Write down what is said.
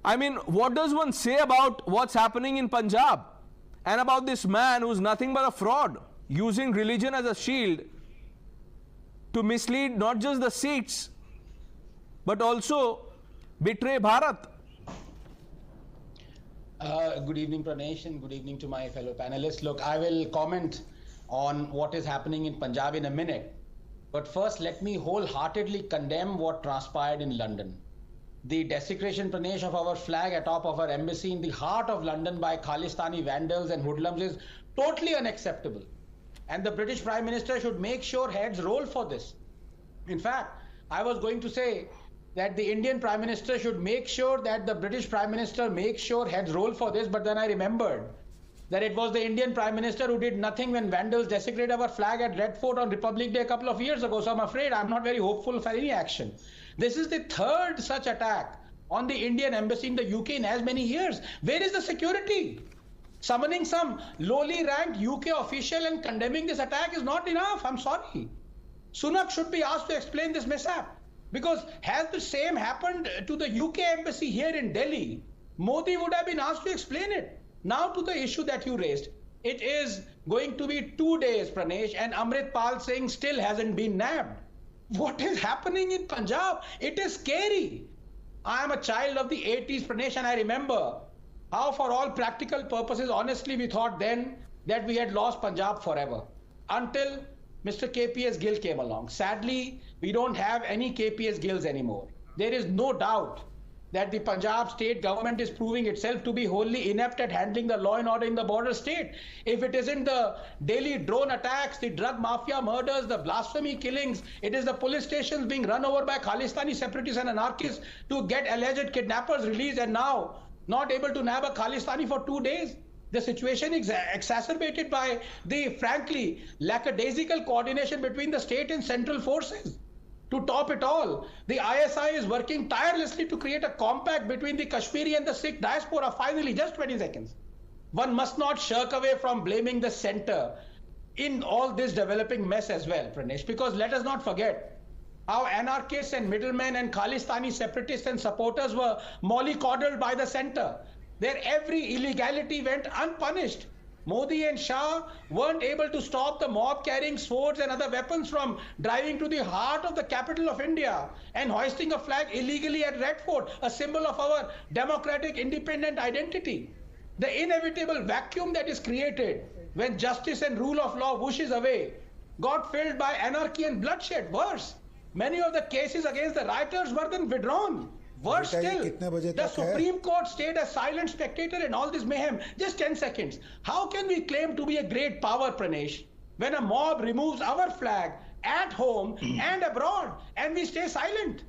I mean, what does one say about what's happening in Punjab and about this man who's nothing but a fraud, using religion as a shield to mislead not just the Sikhs but also betray Bharat? Good evening, Pranesh, and good evening to my fellow panelists. Look, I will comment on what is happening in Punjab in a minute. But first, let me wholeheartedly condemn what transpired in London. The desecration, Pranesh, of our flag atop of our embassy in the heart of London by Khalistani vandals and hoodlums is totally unacceptable. And the British Prime Minister should make sure heads roll for this. In fact, I was going to say that the Indian Prime Minister should make sure that the British Prime Minister makes sure heads roll for this, but then I remembered that it was the Indian Prime Minister who did nothing when vandals desecrated our flag at Red Fort on Republic Day a couple of years ago. So I'm afraid I'm not very hopeful for any action. This is the third such attack on the Indian embassy in the UK in as many years. Where is the security? Summoning some lowly ranked UK official and condemning this attack is not enough. I'm sorry. Sunak should be asked to explain this mishap. Because has the same happened to the UK embassy here in Delhi, Modi would have been asked to explain it. Now to the issue that you raised. It is going to be 2 days, Pranesh, and Amrit Pal Singh still hasn't been nabbed. What is happening in Punjab? It is scary. I am a child of the 80s, Pranesh, and I remember how for all practical purposes, honestly, we thought then that we had lost Punjab forever. Until Mr. KPS Gill came along. Sadly, we don't have any KPS Gills anymore. There is no doubt that the Punjab state government is proving itself to be wholly inept at handling the law and order in the border state. If it isn't the daily drone attacks, the drug mafia murders, the blasphemy killings, it is the police stations being run over by Khalistani separatists and anarchists to get alleged kidnappers released, and now not able to nab a Khalistani for 2 days. The situation is exacerbated by the, frankly, lackadaisical coordination between the state and central forces. To top it all, the ISI is working tirelessly to create a compact between the Kashmiri and the Sikh diaspora. Finally, just 20 seconds. One must not shirk away from blaming the center in all this developing mess as well, Pranesh, because let us not forget how anarchists and middlemen and Khalistani separatists and supporters were mollycoddled by the center. Their every illegality went unpunished. Modi and Shah weren't able to stop the mob carrying swords and other weapons from driving to the heart of the capital of India and hoisting a flag illegally at Red Fort, a symbol of our democratic independent identity. The inevitable vacuum that is created when justice and rule of law whooshes away got filled by anarchy and bloodshed. Worse, many of the cases against the rioters were then withdrawn. Worse still, the Supreme Court stayed a silent spectator in all this mayhem. Just 10 seconds. How can we claim to be a great power, Pranesh, when a mob removes our flag at home and abroad and we stay silent?